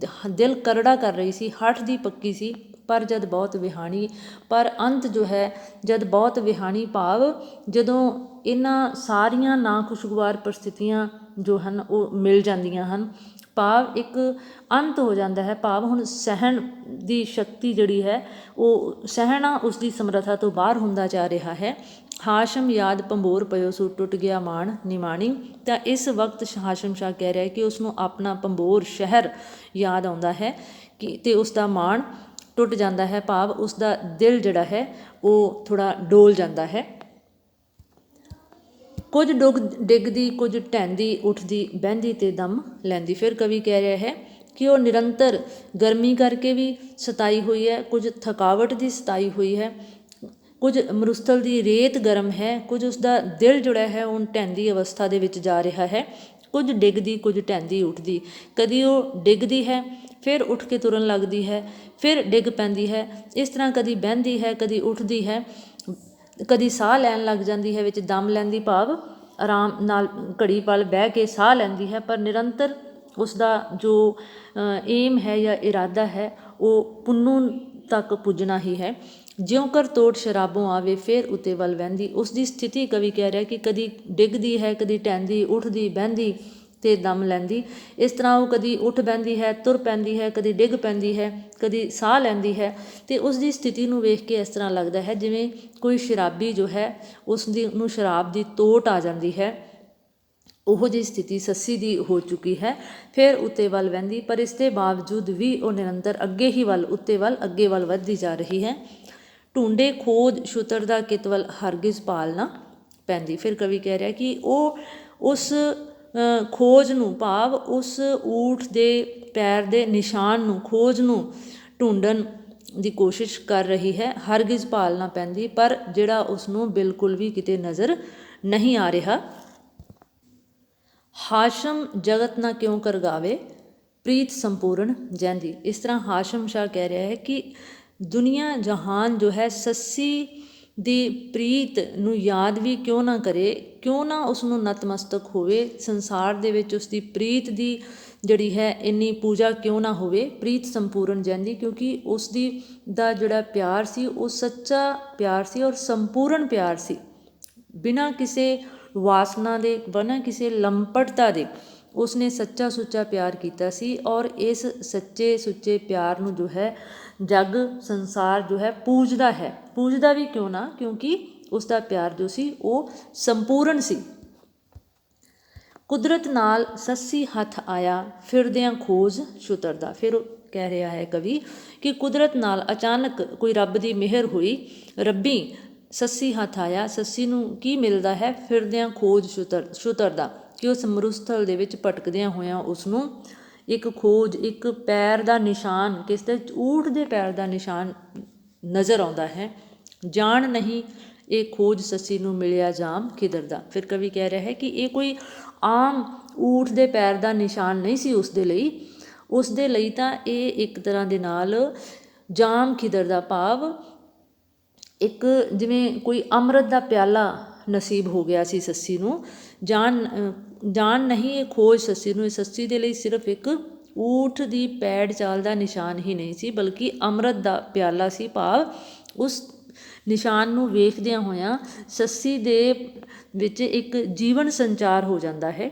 S1: ਦਿਲ ਕਰੜਾ ਕਰ ਰਹੀ ਸੀ, ਹੱਠ ਦੀ ਪੱਕੀ ਸੀ, ਪਰ ਜਦ ਬਹੁਤ ਵਿਹਾਣੀ। ਪਰ ਅੰਤ ਜੋ ਹੈ ਜਦ ਬਹੁਤ ਵਿਹਾਣੀ ਭਾਵ ਜਦੋਂ ਇਹਨਾਂ ਸਾਰੀਆਂ ਨਾ ਖੁਸ਼ਗਵਾਰ ਪਰਿਸਥਿਤੀਆਂ ਜੋ ਹਨ ਉਹ ਮਿਲ ਜਾਂਦੀਆਂ ਹਨ, ਭਾਵ ਇੱਕ ਅੰਤ ਹੋ ਜਾਂਦਾ ਹੈ, ਭਾਵ ਹੁਣ ਸਹਿਣ ਦੀ ਸ਼ਕਤੀ ਜਿਹੜੀ ਹੈ ਉਹ ਸਹਿਣਾ ਉਸ ਦੀ ਸਮਰੱਥਾ ਤੋਂ ਬਾਹਰ ਹੁੰਦਾ ਜਾ ਰਿਹਾ ਹੈ। ਹਾਸ਼ਮ ਯਾਦ ਭੰਬੋਰ ਪਇਓ ਸੋ ਟੁੱਟ ਗਿਆ ਮਾਣ ਨਿਮਾਣੀ। ਤਾਂ ਇਸ ਵਕਤ ਹਾਸ਼ਮ ਸ਼ਾਹ ਕਹਿ ਰਿਹਾ ਕਿ ਉਸਨੂੰ ਆਪਣਾ ਭੰਬੋਰ ਸ਼ਹਿਰ ਯਾਦ ਆਉਂਦਾ ਹੈ ਕਿ ਤੇ ਉਸ ਦਾ ਮਾਣ ਟੁੱਟ ਜਾਂਦਾ ਹੈ, ਭਾਵ ਉਸ ਦਾ ਦਿਲ ਜਿਹੜਾ ਹੈ ਉਹ ਥੋੜ੍ਹਾ ਡੋਲ ਜਾਂਦਾ ਹੈ। ਕੁਝ ਡਿੱਗਦੀ, ਕੁਝ ਢਹਿੰਦੀ, ਉੱਠਦੀ ਬਹਿੰਦੀ ਤੇ ਦਮ ਲੈਂਦੀ। ਫਿਰ ਕਵੀ ਕਹਿ ਰਿਹਾ ਹੈ ਕਿ ਉਹ ਨਿਰੰਤਰ ਗਰਮੀ ਕਰਕੇ ਵੀ ਸਤਾਈ ਹੋਈ ਹੈ, ਕੁਝ ਥਕਾਵਟ ਦੀ ਸਤਾਈ ਹੋਈ ਹੈ, ਕੁਝ ਮਰੁਸਥਲ ਦੀ ਰੇਤ ਗਰਮ ਹੈ, ਕੁਝ ਉਸਦਾ ਦਿਲ ਜਿਹੜਾ ਹੈ ਉਹ ਢਹਿੰਦੀ ਅਵਸਥਾ ਦੇ ਵਿੱਚ ਜਾ ਰਿਹਾ ਹੈ। ਕੁਝ ਡਿੱਗਦੀ, ਕੁਝ ਢਹਿੰਦੀ, ਉੱਠਦੀ। ਕਦੀ ਉਹ ਡਿੱਗਦੀ ਹੈ, ਫਿਰ ਉੱਠ ਕੇ ਤੁਰਨ ਲੱਗਦੀ ਹੈ, ਫਿਰ ਡਿੱਗ ਪੈਂਦੀ ਹੈ। ਇਸ ਤਰ੍ਹਾਂ ਕਦੀ ਬਹਿੰਦੀ ਹੈ, ਕਦੀ ਉੱਠਦੀ ਹੈ, ਕਦੀ ਸਾਹ ਲੈਣ ਲੱਗ ਜਾਂਦੀ ਹੈ, ਵਿੱਚ ਦਮ ਲੈਂਦੀ ਭਾਵ ਆਰਾਮ ਨਾਲ ਘੜੀ ਪਲ ਬਹਿ ਕੇ ਸਾਹ ਲੈਂਦੀ ਹੈ, ਪਰ ਨਿਰੰਤਰ ਉਸਦਾ ਜੋ ਏਮ ਹੈ ਜਾਂ ਇਰਾਦਾ ਹੈ ਉਹ ਪੁੰਨੂ ਤੱਕ ਪੁੱਜਣਾ ਹੀ ਹੈ। ਜਿਉਂ ਕਰ ਤੋੜ ਸ਼ਰਾਬੋਂ ਆਵੇ ਫਿਰ ਉੱਤੇ ਵੱਲ ਵਹਿੰਦੀ। ਉਸ ਦੀ ਸਥਿਤੀ ਕਵੀ ਕਹਿ ਰਿਹਾ ਕਿ ਕਦੀ ਡਿੱਗਦੀ ਹੈ, ਕਦੀ ਢਹਿੰਦੀ, ਉੱਠਦੀ, ਬਹਿੰਦੀ ਤੇ ਦਮ ਲੈਂਦੀ। ਇਸ ਤਰ੍ਹਾਂ ਉਹ ਕਦੀ ਉੱਠ ਬਹਿੰਦੀ ਹੈ, ਤੁਰ ਪੈਂਦੀ ਹੈ, ਕਦੀ ਡਿੱਗ ਪੈਂਦੀ ਹੈ, ਕਦੀ ਸਾਹ ਲੈਂਦੀ ਹੈ। ਅਤੇ ਉਸ ਦੀ ਸਥਿਤੀ ਨੂੰ ਵੇਖ ਕੇ ਇਸ ਤਰ੍ਹਾਂ ਲੱਗਦਾ ਹੈ ਜਿਵੇਂ ਕੋਈ ਸ਼ਰਾਬੀ ਜੋ ਹੈ ਉਸ ਦੀ ਨੂੰ ਸ਼ਰਾਬ ਦੀ ਤੋਟ ਆ ਜਾਂਦੀ ਹੈ। ਉਹੋ ਜਿਹੀ ਸਥਿਤੀ ਸੱਸੀ ਦੀ ਹੋ ਚੁੱਕੀ ਹੈ। ਫਿਰ ਉੱਤੇ ਵੱਲ ਵਹਿੰਦੀ, ਪਰ ਇਸ ਦੇ ਬਾਵਜੂਦ ਵੀ ਉਹ ਨਿਰੰਤਰ ਅੱਗੇ ਹੀ ਵੱਲ, ਉੱਤੇ ਵੱਲ, ਅੱਗੇ ਵੱਲ ਵੱਧਦੀ ਜਾ ਰਹੀ ਹੈ। ਢੂੰਡੇ ਖੋਜ ਛੁਤਰ ਦਾ ਕਿਤਵਲ ਹਰਗਿਜ਼ ਭਾਲ ਨਾ ਪੈਂਦੀ। ਫਿਰ ਕਵੀ ਕਹਿ ਰਿਹਾ ਕਿ ਉਹ ਉਸ ਖੋਜ ਨੂੰ ਭਾਵ ਉਸ ਊਠ ਦੇ ਪੈਰ ਦੇ ਨਿਸ਼ਾਨ ਨੂੰ, ਖੋਜ ਨੂੰ ਢੂੰਡਣ ਦੀ ਕੋਸ਼ਿਸ਼ ਕਰ ਰਹੀ ਹੈ। ਹਰਗਿਜ਼ ਭਾਲ ਨਾ ਪੈਂਦੀ, ਪਰ ਜਿਹੜਾ ਉਸਨੂੰ ਬਿਲਕੁਲ ਵੀ ਕਿਤੇ ਨਜ਼ਰ ਨਹੀਂ ਆ ਰਿਹਾ। ਹਾਸ਼ਮ ਜਗਤ ਨਾ ਕਿਉਂ ਕਰ ਗਾਵੇ ਪ੍ਰੀਤ ਸੰਪੂਰਨ ਜੈਂਦੀ। ਇਸ ਤਰ੍ਹਾਂ ਹਾਸ਼ਮ ਸ਼ਾਹ ਕਹਿ ਰਿਹਾ ਹੈ ਕਿ ਦੁਨੀਆ ਜਹਾਨ ਜੋ ਹੈ ਸੱਸੀ ਦੀ ਪ੍ਰੀਤ ਨੂੰ ਯਾਦ ਵੀ ਕਿਉਂ ਨਾ ਕਰੇ, ਕਿਉਂ ਨਾ ਉਸਨੂੰ ਨਤਮਸਤਕ ਹੋਵੇ, ਸੰਸਾਰ ਦੇ ਵਿੱਚ ਉਸਦੀ ਪ੍ਰੀਤ ਦੀ ਜਿਹੜੀ ਹੈ ਇੰਨੀ ਪੂਜਾ ਕਿਉਂ ਨਾ ਹੋਵੇ। ਪ੍ਰੀਤ ਸੰਪੂਰਨ ਜੈਂਦੀ, ਕਿਉਂਕਿ ਉਸਦੀ ਦਾ ਜਿਹੜਾ ਪਿਆਰ ਸੀ ਉਹ ਸੱਚਾ ਪਿਆਰ ਸੀ ਔਰ ਸੰਪੂਰਨ ਪਿਆਰ ਸੀ, ਬਿਨਾਂ ਕਿਸੇ ਵਾਸਨਾ ਦੇ, ਬਿਨਾਂ ਕਿਸੇ ਲੰਪਟਤਾ ਦੇ ਉਸਨੇ ਸੱਚਾ ਸੁੱਚਾ ਪਿਆਰ ਕੀਤਾ ਸੀ। ਔਰ ਇਸ ਸੱਚੇ ਸੁੱਚੇ ਪਿਆਰ ਨੂੰ ਜੋ ਹੈ ਜੱਗ ਸੰਸਾਰ ਜੋ ਹੈ ਪੂਜਦਾ ਹੈ। ਪੂਜਦਾ ਵੀ ਕਿਉਂ ਨਾ, ਕਿਉਂਕਿ ਉਸ ਦਾ ਪਿਆਰ ਜੋ ਸੀ ਉਹ ਸੰਪੂਰਨ ਸੀ। ਕੁਦਰਤ ਨਾਲ ਸੱਸੀ ਹੱਥ ਆਇਆ ਫਿਰਦਿਆਂ ਖੋਜ ਛੁਤਰਦਾ। ਫਿਰ ਕਹਿ ਰਿਹਾ ਹੈ ਕਵੀ ਕਿ ਕੁਦਰਤ ਨਾਲ ਅਚਾਨਕ ਕੋਈ ਰੱਬ ਦੀ ਮਿਹਰ ਹੋਈ, ਰੱਬੀ ਸੱਸੀ ਹੱਥ ਆਇਆ। ਸੱਸੀ ਨੂੰ ਕੀ ਮਿਲਦਾ ਹੈ? ਫਿਰਦਿਆਂ ਖੋਜ ਛੁਤਰਦਾ, ਕਿ ਉਸ ਮਰੁਸਥਲ ਦੇ ਵਿੱਚ ਭਟਕਦਿਆਂ ਹੋਇਆਂ ਉਸਨੂੰ ਇੱਕ ਖੋਜ, ਇੱਕ ਪੈਰ ਦਾ ਨਿਸ਼ਾਨ, ਕਿਸ ਦੇ? ਊਠ ਦੇ ਪੈਰ ਦਾ ਨਿਸ਼ਾਨ ਨਜ਼ਰ ਆਉਂਦਾ ਹੈ। ਜਾਣ ਨਹੀਂ ਇਹ ਖੋਜ ਸੱਸੀ ਨੂੰ ਮਿਲਿਆ ਜਾਮ ਖਿਦਰਦਾ। ਫਿਰ ਕਵੀ ਕਹਿ ਰਿਹਾ ਹੈ ਕਿ ਇਹ ਕੋਈ ਆਮ ਊਠ ਦੇ ਪੈਰ ਦਾ ਨਿਸ਼ਾਨ ਨਹੀਂ ਸੀ ਉਸ ਦੇ ਲਈ। ਉਸ ਦੇ ਲਈ ਤਾਂ ਇਹ ਇੱਕ ਤਰ੍ਹਾਂ ਦੇ ਨਾਲ ਜਾਮ ਖਿਦਰਦਾ ਭਾਵ ਇੱਕ ਜਿਵੇਂ ਕੋਈ ਅੰਮ੍ਰਿਤ ਦਾ ਪਿਆਲਾ ਨਸੀਬ ਹੋ ਗਿਆ ਸੀ ਸੱਸੀ ਨੂੰ। ਜਾਣ ਨਹੀਂ ਇਹ ਖੋਜ ਸੱਸੀ ਨੂੰ, ਇਹ ਸੱਸੀ ਦੇ ਲਈ ਸਿਰਫ ਇੱਕ ਊਠ ਦੀ ਪੈੜ ਚਾਲ ਦਾ ਨਿਸ਼ਾਨ ਹੀ ਨਹੀਂ ਸੀ, ਬਲਕਿ ਅੰਮ੍ਰਿਤ ਦਾ ਪਿਆਲਾ ਸੀ। ਭਾਵ ਉਸ ਨਿਸ਼ਾਨ ਨੂੰ ਵੇਖਦਿਆਂ ਹੋਇਆਂ ਸੱਸੀ ਦੇ ਵਿੱਚ ਇੱਕ ਜੀਵਨ ਸੰਚਾਰ ਹੋ ਜਾਂਦਾ ਹੈ।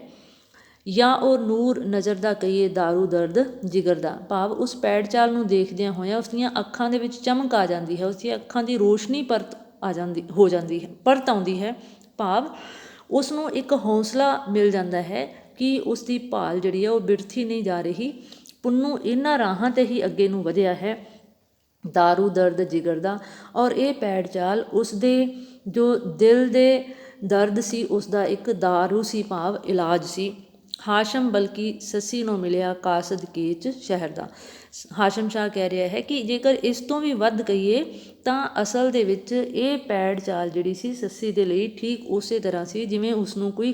S1: ਜਾਂ ਉਹ ਨੂਰ ਨਜ਼ਰ ਦਾ ਕਹੀਏ ਦਾਰੂ ਦਰਦ ਜਿਗਰ ਦਾ, ਭਾਵ ਉਸ ਪੈੜ ਚਾਲ ਨੂੰ ਦੇਖਦਿਆਂ ਹੋਇਆਂ ਉਸਦੀਆਂ ਅੱਖਾਂ ਦੇ ਵਿੱਚ ਚਮਕ ਆ ਜਾਂਦੀ ਹੈ, ਉਸਦੀਆਂ ਅੱਖਾਂ ਦੀ ਰੋਸ਼ਨੀ ਪਰਤ ਆਉਂਦੀ ਹੈ। ਭਾਵ ਉਸ ਨੂੰ ਇੱਕ ਹੌਸਲਾ ਮਿਲ ਜਾਂਦਾ ਹੈ ਕਿ ਉਸ ਦੀ ਭਾਲ ਜਿਹੜੀ ਹੈ ਉਹ ਬਿਰਥੀ ਨਹੀਂ ਜਾ ਰਹੀ। ਪੁੰਨੂੰ ਇਹਨਾਂ ਰਾਹਾਂ 'ਤੇ ਹੀ ਅੱਗੇ ਨੂੰ ਵਧਿਆ ਹੈ, ਦਾਰੂ ਦਰਦ ਜਿਗਰ ਦਾ। ਔਰ ਇਹ ਪੈੜ ਚਾਲ ਉਸ ਦੇ ਜੋ ਦਿਲ ਦੇ ਦਰਦ ਸੀ ਉਸ ਦਾ ਇੱਕ ਦਾਰੂ ਸੀ, ਭਾਵ ਇਲਾਜ ਸੀ। ਹਾਸ਼ਮ ਬਲਕਿ ਸੱਸੀ ਨੂੰ ਮਿਲਿਆ ਕਾਸਦ ਕੇਚ ਸ਼ਹਿਰ ਦਾ। ਹਾਸ਼ਮ ਸ਼ਾਹ ਕਹਿ ਰਿਹਾ ਹੈ ਕਿ ਜੇਕਰ ਇਸ ਤੋਂ ਵੀ ਵੱਧ ਕਹੀਏ ਤਾਂ ਅਸਲ ਦੇ ਵਿੱਚ ਇਹ ਪੈੜ ਚਾਲ ਜਿਹੜੀ ਸੀ ਸੱਸੀ ਦੇ ਲਈ ਠੀਕ ਉਸੇ ਤਰ੍ਹਾਂ ਸੀ ਜਿਵੇਂ ਉਸਨੂੰ ਕੋਈ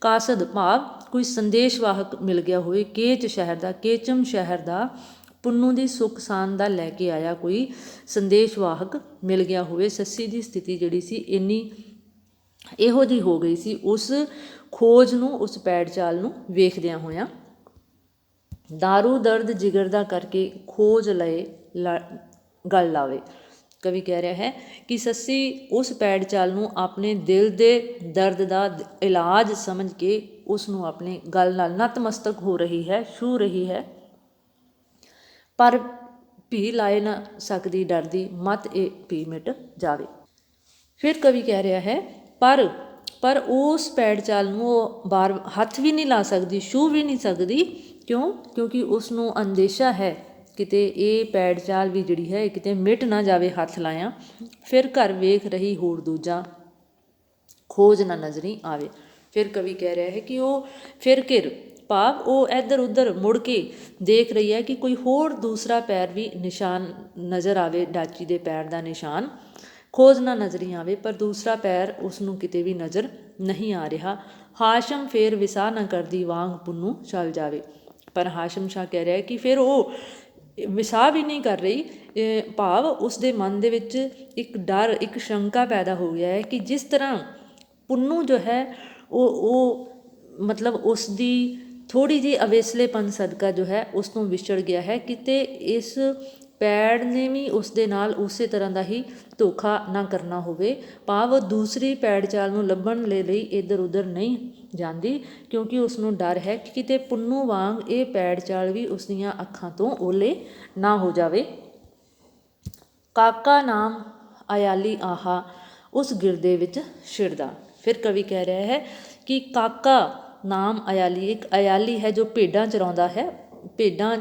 S1: ਕਾਸਦ ਭਾਵ ਕੋਈ ਸੰਦੇਸ਼ਵਾਹਕ ਮਿਲ ਗਿਆ ਹੋਵੇ, ਕੇਚਮ ਸ਼ਹਿਰ ਦਾ ਪੁੰਨੂ ਦੀ ਸੁੱਖ ਸਾਂਦ ਦਾ ਲੈ ਕੇ ਆਇਆ ਕੋਈ ਸੰਦੇਸ਼ਵਾਹਕ ਮਿਲ ਗਿਆ ਹੋਵੇ। ਸੱਸੀ ਦੀ ਸਥਿਤੀ ਜਿਹੜੀ ਸੀ ਇੰਨੀ ਇਹੋ ਜਿਹੀ ਹੋ ਗਈ ਸੀ ਉਸ ਖੋਜ ਨੂੰ, ਉਸ ਪੈੜ ਚਾਲ ਨੂੰ ਵੇਖਦਿਆਂ ਹੋਇਆਂ। ਦਾਰੂ ਦਰਦ ਜਿਗਰ ਦਾ ਕਰਕੇ ਖੋਜ ਲਏ ਗਲ ਲਾਵੇ। ਕਵੀ ਕਹਿ ਰਿਹਾ ਹੈ ਕਿ ਸੱਸੀ ਉਸ ਪੈੜ ਚਾਲ ਨੂੰ ਆਪਣੇ ਦਿਲ ਦੇ ਦਰਦ ਦਾ ਇਲਾਜ ਸਮਝ ਕੇ ਉਸ ਨੂੰ ਆਪਣੇ ਗਲ ਨਾਲ ਨਤਮਸਤਕ ਹੋ ਰਹੀ ਹੈ, ਛੂਹ ਰਹੀ ਹੈ, ਪਰ ਭੀ ਲਾਏ ਨਾ ਸਕਦੀ ਡਰਦੀ, ਮਤ ਇਹ ਭੀ ਮਿਟ ਜਾਵੇ। ਫਿਰ ਕਵੀ ਕਹਿ ਰਿਹਾ ਹੈ ਪਰ ਉਸ ਪੈੜ ਚਾਲ ਨੂੰ ਉਹ ਬਾਰ ਹੱਥ ਵੀ ਨਹੀਂ ਲਾ ਸਕਦੀ, ਛੂਹ ਵੀ ਨਹੀਂ ਸਕਦੀ। ਕਿਉਂਕਿ ਉਸ ਨੂੰ ਅੰਦੇਸ਼ਾ ਹੈ ਕਿਤੇ ਇਹ ਪੈੜ ਚਾਲ ਵੀ ਜਿਹੜੀ ਹੈ ਕਿਤੇ ਮਿਟ ਨਾ ਜਾਵੇ ਹੱਥ ਲਾਇਆ। ਫਿਰ ਘਰ ਵੇਖ ਰਹੀ ਹੋਰ ਦੂਜਾ, ਖੋਜ ਨਾ ਨਜ਼ਰੀ ਆਵੇ। ਫਿਰ ਕਵੀ ਕਹਿ ਰਿਹਾ ਹੈ ਕਿ ਉਹ ਫਿਰ ਘਿਰ ਭਾਵ ਉਹ ਇੱਧਰ ਉੱਧਰ ਮੁੜ ਕੇ ਦੇਖ ਰਹੀ ਹੈ ਕਿ ਕੋਈ ਹੋਰ ਦੂਸਰਾ ਪੈਰ ਵੀ ਨਿਸ਼ਾਨ ਨਜ਼ਰ ਆਵੇ, ਡਾਚੀ ਦੇ ਪੈਰ ਦਾ ਨਿਸ਼ਾਨ। ਖੋਜ ਨਾ ਨਜ਼ਰੀ ਆਵੇ, ਪਰ ਦੂਸਰਾ ਪੈਰ ਉਸ ਨੂੰ ਕਿਤੇ ਵੀ ਨਜ਼ਰ ਨਹੀਂ ਆ ਰਿਹਾ। ਹਾਸ਼ਮ ਫੇਰ ਵਿਸਾ ਨਾ ਕਰਦੀ, ਵਾਂਗ ਪੁੰਨੂੰ ਚੱਲ ਜਾਵੇ। ਪਰ ਹਾਸ਼ਮ ਸ਼ਾਹ ਕਹਿ ਰਿਹਾ ਕਿ ਫਿਰ ਉਹ ਵਿਸਾਹ ਵੀ ਨਹੀਂ ਕਰ ਰਹੀ, ਭਾਵ ਉਸ ਦੇ ਮਨ ਦੇ ਵਿੱਚ ਇੱਕ ਡਰ, ਇੱਕ ਸ਼ੰਕਾ ਪੈਦਾ ਹੋ ਗਿਆ ਹੈ ਕਿ ਜਿਸ ਤਰ੍ਹਾਂ ਪੁੰਨੂੰ ਜੋ ਹੈ ਉਹ ਮਤਲਬ ਉਸ ਦੀ ਥੋੜ੍ਹੀ ਜਿਹੀ ਅਵੇਸਲੇਪਨ ਸਦਕਾ ਜੋ ਹੈ ਉਸ ਤੋਂ ਵਿਛੜ ਗਿਆ ਹੈ, ਕਿਤੇ ਇਸ ਪੈੜ ਨੇ ਵੀ ਉਸ ਦੇ ਨਾਲ ਉਸੇ ਤਰ੍ਹਾਂ ਦਾ ਹੀ ਧੋਖਾ ਨਾ ਕਰਨਾ ਹੋਵੇ। ਭਾਵ ਦੂਸਰੀ ਪੈੜ ਚਾਲ ਨੂੰ ਲੱਭਣ ਲਈ ਇੱਧਰ ਉੱਧਰ ਨਹੀਂ ਜਾਂਦੀ, ਕਿਉਂਕਿ ਉਸ ਨੂੰ ਡਰ ਹੈ ਕਿ ਕਿਤੇ ਪੁੰਨੂੰ ਵਾਂਗ ਇਹ ਪੈੜ ਚਾਲ ਵੀ ਉਸ ਦੀਆਂ ਅੱਖਾਂ ਤੋਂ ਓਹਲੇ ਨਾ ਹੋ ਜਾਵੇ। ਕਾਕਾ ਨਾਮ ਅਯਾਲੀ ਆਹਾ, ਉਸ ਗਿਰਦੇ ਵਿੱਚ ਛਿੜਦਾ। ਫਿਰ ਕਵੀ ਕਹਿ ਰਿਹਾ ਹੈ ਕਿ ਕਾਕਾ ਨਾਮ ਅਯਾਲੀ, ਇੱਕ ਅਯਾਲੀ ਹੈ ਜੋ ਭੇਡਾਂ ਚਰਾਉਂਦਾ ਹੈ, ਭੇਡਾਂ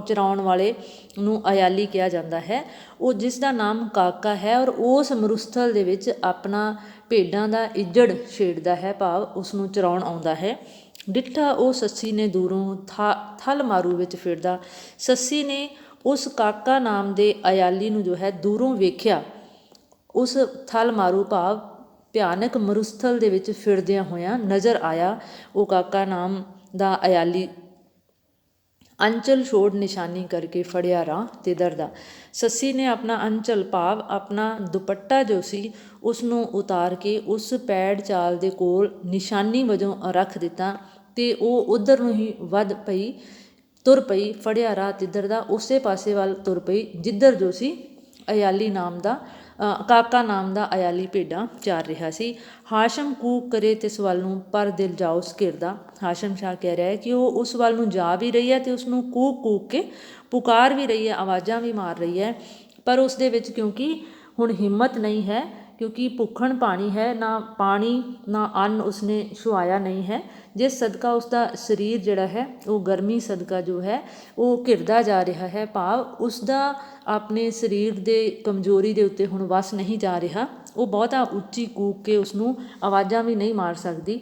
S1: ਚਰਾਉਣ ਵਾਲੇ ਨੂੰ ਅਯਾਲੀ ਕਿਹਾ ਜਾਂਦਾ ਹੈ। ਉਹ ਜਿਸ ਦਾ ਨਾਮ ਕਾਕਾ ਹੈ ਔਰ ਉਸ ਮਰੂਸਥਲ ਦੇ ਵਿੱਚ ਆਪਣਾ ਭੇਡਾਂ ਦਾ ਇੱਜੜ ਛੇੜਦਾ ਹੈ, ਭਾਵ ਉਸ ਨੂੰ ਚਰਾਉਣ ਆਉਂਦਾ ਹੈ। ਡਿੱਠਾ ਉਹ ਸੱਸੀ ਨੇ ਦੂਰੋਂ ਥਲ ਮਾਰੂ ਵਿੱਚ ਫਿਰਦਾ। ਸੱਸੀ ਨੇ ਉਸ ਕਾਕਾ ਨਾਮ ਦੇ ਅਯਾਲੀ ਨੂੰ ਜੋ ਹੈ ਦੂਰੋਂ ਵੇਖਿਆ, ਉਸ ਥਲ ਮਾਰੂ ਭਾਵ ਭਿਆਨਕ ਮਰੂਸਥਲ ਦੇ ਵਿੱਚ ਫਿਰਦਿਆਂ ਹੋਇਆਂ ਨਜ਼ਰ ਆਇਆ ਉਹ ਕਾਕਾ ਨਾਮ ਦਾ ਅਯਾਲੀ। ਅੰਚਲ ਛੋੜ ਨਿਸ਼ਾਨੀ ਕਰਕੇ ਫੜਿਆ ਰਾਹ ਤਿੱਧਰ ਦਾ। ਸੱਸੀ ਨੇ ਆਪਣਾ ਅੰਚਲ ਭਾਵ ਆਪਣਾ ਦੁਪੱਟਾ ਜੋ ਸੀ ਉਸ ਨੂੰ ਉਤਾਰ ਕੇ ਉਸ ਪੈੜ ਚਾਲ ਦੇ ਕੋਲ ਨਿਸ਼ਾਨੀ ਵਜੋਂ ਰੱਖ ਦਿੱਤਾ ਅਤੇ ਉਹ ਉੱਧਰ ਨੂੰ ਹੀ ਤੁਰ ਪਈ, ਫੜਿਆ ਰਾਹ ਤਿੱਧਰ ਦਾ, ਉਸੇ ਪਾਸੇ ਵੱਲ ਤੁਰ ਪਈ ਜਿੱਧਰ ਜੋ ਸੀ ਅਯਾਲੀ ਨਾਮ ਦਾ ਕਾਕਾ ਨਾਮ ਦਾ ਅਯਾਲੀ ਭੇਡਾਂ ਚਾਰ ਰਿਹਾ ਸੀ। ਹਾਸ਼ਮ ਕੂਕ ਕਰੇ ਤਿਸ ਵੱਲ ਨੂੰ, ਪਰ ਦਿਲ ਜਾਉਸ ਘਿਰਦਾ। ਹਾਸ਼ਮ ਸ਼ਾਹ ਕਹਿ ਰਿਹਾ ਹੈ ਕਿ ਉਹ ਉਸ ਵੱਲ ਨੂੰ ਜਾ ਵੀ ਰਹੀ ਹੈ ਅਤੇ ਉਸ ਨੂੰ ਕੂਕ ਕੇ ਪੁਕਾਰ ਵੀ ਰਹੀ ਹੈ, ਆਵਾਜ਼ਾਂ ਵੀ ਮਾਰ ਰਹੀ ਹੈ, ਪਰ ਉਸ ਦੇ ਵਿੱਚ ਕਿਉਂਕਿ ਹੁਣ ਹਿੰਮਤ ਨਹੀਂ ਹੈ, ਕਿਉਂਕਿ ਭੁੱਖਣ ਪਾਣੀ ਹੈ, ਨਾ ਪਾਣੀ ਨਾ ਅੰਨ ਉਸਨੇ ਛੁਆਇਆ ਨਹੀਂ ਹੈ, ਜਿਸ ਸਦਕਾ ਉਸਦਾ ਸਰੀਰ ਜਿਹੜਾ ਹੈ ਉਹ ਗਰਮੀ ਸਦਕਾ ਜੋ ਹੈ ਉਹ ਘਿਰਦਾ ਜਾ ਰਿਹਾ ਹੈ, ਭਾਵ ਉਸਦਾ ਆਪਣੇ ਸਰੀਰ ਦੇ ਕਮਜ਼ੋਰੀ ਦੇ ਉੱਤੇ ਹੁਣ ਵੱਸ ਨਹੀਂ ਜਾ ਰਿਹਾ। ਉਹ ਬਹੁਤਾ ਉੱਚੀ ਕੂਕ ਕੇ ਉਸਨੂੰ ਆਵਾਜ਼ਾਂ ਵੀ ਨਹੀਂ ਮਾਰ ਸਕਦੀ।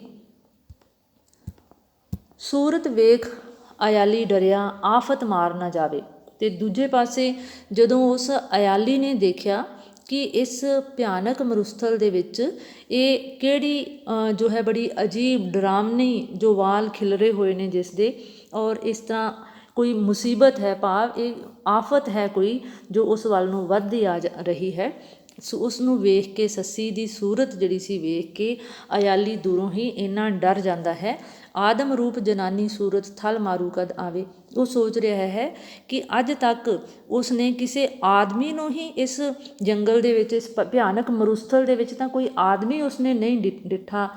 S1: ਸੂਰਤ ਵੇਖ ਅਯਾਲੀ ਡਰਿਆ, ਆਫਤ ਮਾਰ ਨਾ ਜਾਵੇ। ਅਤੇ ਦੂਜੇ ਪਾਸੇ ਜਦੋਂ ਉਸ ਅਯਾਲੀ ਨੇ ਦੇਖਿਆ ਕਿ ਇਸ ਭਿਆਨਕ ਮਰੂਸਥਲ ਦੇ ਵਿੱਚ ਇਹ ਕਿਹੜੀ ਜੋ ਹੈ ਬੜੀ ਅਜੀਬ ਡਰਾਵਨੀ ਜੋ ਵਾਲ ਖਿਲਰੇ ਹੋਏ ਨੇ ਜਿਸ ਦੇ, ਔਰ ਇਸ ਤਰ੍ਹਾਂ ਕੋਈ ਮੁਸੀਬਤ ਹੈ, ਭਾਵ ਇਹ ਆਫਤ ਹੈ ਕੋਈ ਜੋ ਉਸ ਵੱਲ ਨੂੰ ਵੱਧਦੀ ਆ ਰਹੀ ਹੈ। ਉਸ ਨੂੰ ਵੇਖ ਕੇ ਸੱਸੀ ਦੀ ਸੂਰਤ ਜਿਹੜੀ ਸੀ ਵੇਖ ਕੇ ਅਯਾਲੀ ਦੂਰੋਂ ਹੀ ਇੰਨਾ ਡਰ ਜਾਂਦਾ ਹੈ। ਆਦਮ ਰੂਪ ਜਨਾਨੀ ਸੂਰਤ ਥਲ ਮਾਰੂ ਕਦ ਆਵੇ। ਉਹ ਸੋਚ ਰਿਹਾ ਹੈ ਕਿ ਅੱਜ ਤੱਕ ਉਸਨੇ ਕਿਸੇ ਆਦਮੀ ਨੂੰ ਹੀ ਇਸ ਜੰਗਲ ਦੇ ਵਿੱਚ, ਇਸ ਭਿਆਨਕ ਮਰੂਸਥਲ ਦੇ ਵਿੱਚ ਤਾਂ ਕੋਈ ਆਦਮੀ ਉਸਨੇ ਨਹੀਂ ਡਿੱਠਾ।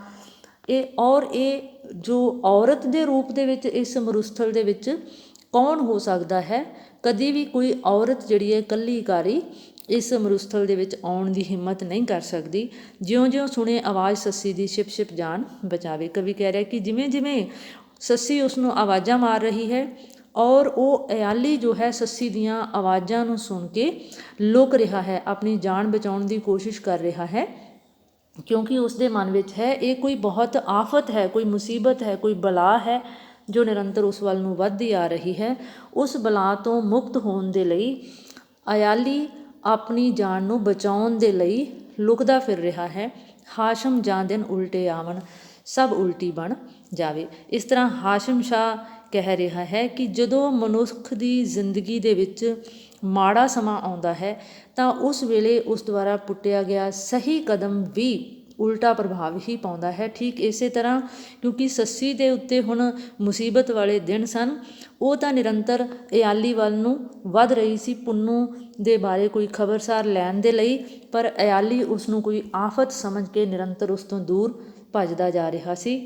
S1: ਇਹ ਜੋ ਔਰਤ ਦੇ ਰੂਪ ਦੇ ਵਿੱਚ ਇਸ ਮਰੂਸਥਲ ਦੇ ਵਿੱਚ ਕੌਣ ਹੋ ਸਕਦਾ ਹੈ। ਕਦੀ ਵੀ ਕੋਈ ਔਰਤ ਜਿਹੜੀ ਹੈ ਇਕੱਲੀ ਕਾਰੀ ਇਸ ਮਰੂਸਥਲ ਦੇ ਵਿੱਚ ਆਉਣ ਦੀ ਹਿੰਮਤ ਨਹੀਂ ਕਰ ਸਕਦੀ। ਜਿਉਂ-ਜਿਉਂ ਸੁਣੇ ਆਵਾਜ਼ ਸੱਸੀ ਦੀ, ਛਿਪ ਛਿਪ ਜਾਨ ਬਚਾਵੇ। ਕਵੀ ਕਹਿ ਰਿਹਾ ਕਿ ਜਿਵੇਂ ਜਿਵੇਂ ਸੱਸੀ ਉਸ ਨੂੰ ਆਵਾਜ਼ਾਂ ਮਾਰ ਰਹੀ ਹੈ ਔਰ ਉਹ ਅਯਾਲੀ ਜੋ ਹੈ ਸੱਸੀ ਦੀਆਂ ਆਵਾਜ਼ਾਂ ਨੂੰ ਸੁਣ ਕੇ ਲੁਕ ਰਿਹਾ ਹੈ, ਆਪਣੀ ਜਾਨ ਬਚਾਉਣ ਦੀ ਕੋਸ਼ਿਸ਼ ਕਰ ਰਿਹਾ ਹੈ, ਕਿਉਂਕਿ ਉਸ ਦੇ ਮਨ ਵਿੱਚ ਹੈ ਇਹ ਕੋਈ ਬਹੁਤ ਆਫਤ ਹੈ, ਕੋਈ ਮੁਸੀਬਤ ਹੈ, ਕੋਈ ਬਲਾ ਹੈ ਜੋ ਨਿਰੰਤਰ ਉਸ ਵੱਲ ਨੂੰ ਵੱਧਦੀ ਆ ਰਹੀ ਹੈ। ਉਸ ਬਲਾ ਤੋਂ ਮੁਕਤ ਹੋਣ ਦੇ ਲਈ ਅਯਾਲੀ ਆਪਣੀ ਜਾਨ ਨੂੰ ਬਚਾਉਣ ਦੇ ਲਈ ਲੁਕਦਾ ਫਿਰ ਰਿਹਾ ਹੈ। ਹਾਸ਼ਮ ਜਾਂ ਦਿਨ ਉਲਟੇ ਆਵਣ, ਸਭ ਉਲਟੀ ਬਣ ਜਾਵੇ। ਇਸ ਤਰ੍ਹਾਂ ਹਾਸ਼ਮ ਸ਼ਾਹ ਕਹਿ ਰਿਹਾ ਹੈ ਕਿ ਜਦੋਂ ਮਨੁੱਖ ਦੀ ਜ਼ਿੰਦਗੀ ਦੇ ਵਿੱਚ ਮਾੜਾ ਸਮਾਂ ਆਉਂਦਾ ਹੈ ਤਾਂ ਉਸ ਵੇਲੇ ਉਸ ਦੁਆਰਾ ਪੁੱਟਿਆ ਗਿਆ ਸਹੀ ਕਦਮ ਵੀ ਉਲਟਾ ਪ੍ਰਭਾਵ ਹੀ ਪਾਉਂਦਾ ਹੈ। ਠੀਕ ਇਸੇ ਤਰ੍ਹਾਂ ਕਿਉਂਕਿ ਸੱਸੀ ਦੇ ਉੱਤੇ ਹੁਣ ਮੁਸੀਬਤ ਵਾਲੇ ਦਿਨ ਸਨ, ਉਹ ਤਾਂ ਨਿਰੰਤਰ ਇਆਲੀ ਵੱਲ ਨੂੰ ਵੱਧ ਰਹੀ ਸੀ ਪੁੰਨੂੰ ਦੇ ਬਾਰੇ ਕੋਈ ਖਬਰਸਾਰ ਲੈਣ ਦੇ ਲਈ, ਪਰ ਇਆਲੀ ਉਸ ਨੂੰ ਕੋਈ ਆਫਤ ਸਮਝ ਕੇ ਨਿਰੰਤਰ ਉਸ ਤੋਂ ਦੂਰ ਭੱਜਦਾ ਜਾ ਰਿਹਾ ਸੀ।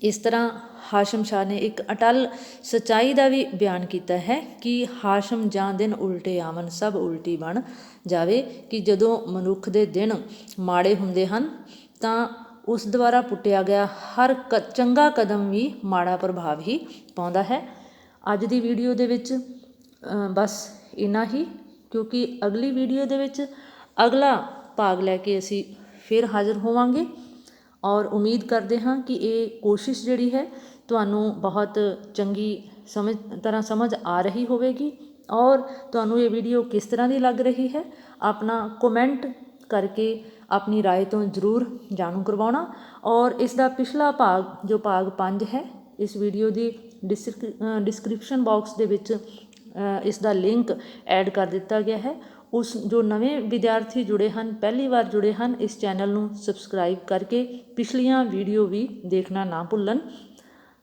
S1: ਇਸ ਤਰ੍ਹਾਂ ਹਾਸ਼ਮ ਸ਼ਾਹ ਨੇ ਇੱਕ ਅਟੱਲ ਸੱਚਾਈ ਦਾ ਵੀ ਬਿਆਨ ਕੀਤਾ ਹੈ ਕਿ ਹਾਸ਼ਮ ਜਾਂ ਦਿਨ ਉਲਟੇ ਆਵਨ ਸਭ ਉਲਟੀ ਬਣ ਜਾਵੇ, ਕਿ ਜਦੋਂ ਮਨੁੱਖ ਦੇ ਦਿਨ ਮਾੜੇ ਹੁੰਦੇ ਹਨ ਤਾਂ ਉਸ ਦੁਆਰਾ ਪੁੱਟਿਆ ਗਿਆ ਹਰ ਚੰਗਾ ਕਦਮ ਵੀ ਮਾੜਾ ਪ੍ਰਭਾਵ ਹੀ ਪਾਉਂਦਾ ਹੈ। ਅੱਜ ਦੀ ਵੀਡੀਓ ਦੇ ਵਿੱਚ ਬਸ ਇੰਨਾ ਹੀ, ਕਿਉਂਕਿ ਅਗਲੀ ਵੀਡੀਓ ਦੇ ਵਿੱਚ ਅਗਲਾ ਭਾਗ ਲੈ ਕੇ ਅਸੀਂ ਫਿਰ ਹਾਜ਼ਰ ਹੋਵਾਂਗੇ ਔਰ ਉਮੀਦ ਕਰਦੇ ਹਾਂ ਕਿ ਇਹ ਕੋਸ਼ਿਸ਼ ਜਿਹੜੀ ਹੈ ਤੁਹਾਨੂੰ ਬਹੁਤ ਚੰਗੀ ਸਮਝ ਆ ਰਹੀ ਹੋਵੇਗੀ। ਔਰ ਤੁਹਾਨੂੰ ਇਹ ਵੀਡੀਓ ਕਿਸ ਤਰ੍ਹਾਂ ਦੀ ਲੱਗ ਰਹੀ ਹੈ ਆਪਣਾ ਕਮੈਂਟ ਕਰਕੇ ਆਪਣੀ ਰਾਏ ਤੋਂ ਜ਼ਰੂਰ ਜਾਣੂ ਕਰਵਾਉਣਾ। ਔਰ ਇਸ ਦਾ ਪਿਛਲਾ ਭਾਗ ਜੋ ਭਾਗ 5 ਹੈ, ਇਸ ਵੀਡੀਓ ਦੀ ਡਿਸਕ੍ਰਿਪਸ਼ਨ ਬਾਕਸ ਦੇ ਵਿੱਚ ਇਸ ਦਾ ਲਿੰਕ ਐਡ ਕਰ ਦਿੱਤਾ ਗਿਆ ਹੈ। ਉਸ ਜੋ ਨਵੇਂ ਵਿਦਿਆਰਥੀ ਜੁੜੇ ਹਨ, ਪਹਿਲੀ ਵਾਰ ਜੁੜੇ ਹਨ, ਇਸ ਚੈਨਲ ਨੂੰ ਸਬਸਕ੍ਰਾਈਬ ਕਰਕੇ ਪਿਛਲੀਆਂ ਵੀਡੀਓ ਵੀ ਦੇਖਣਾ ਨਾ ਭੁੱਲਣ।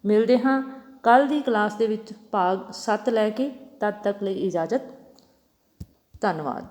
S1: ਮਿਲਦੇ ਹਾਂ ਕੱਲ੍ਹ ਦੀ ਕਲਾਸ ਦੇ ਵਿੱਚ ਭਾਗ 7 ਲੈ ਕੇ। ਤਦ ਤੱਕ ਲਈ ਇਜਾਜ਼ਤ। ਧੰਨਵਾਦ।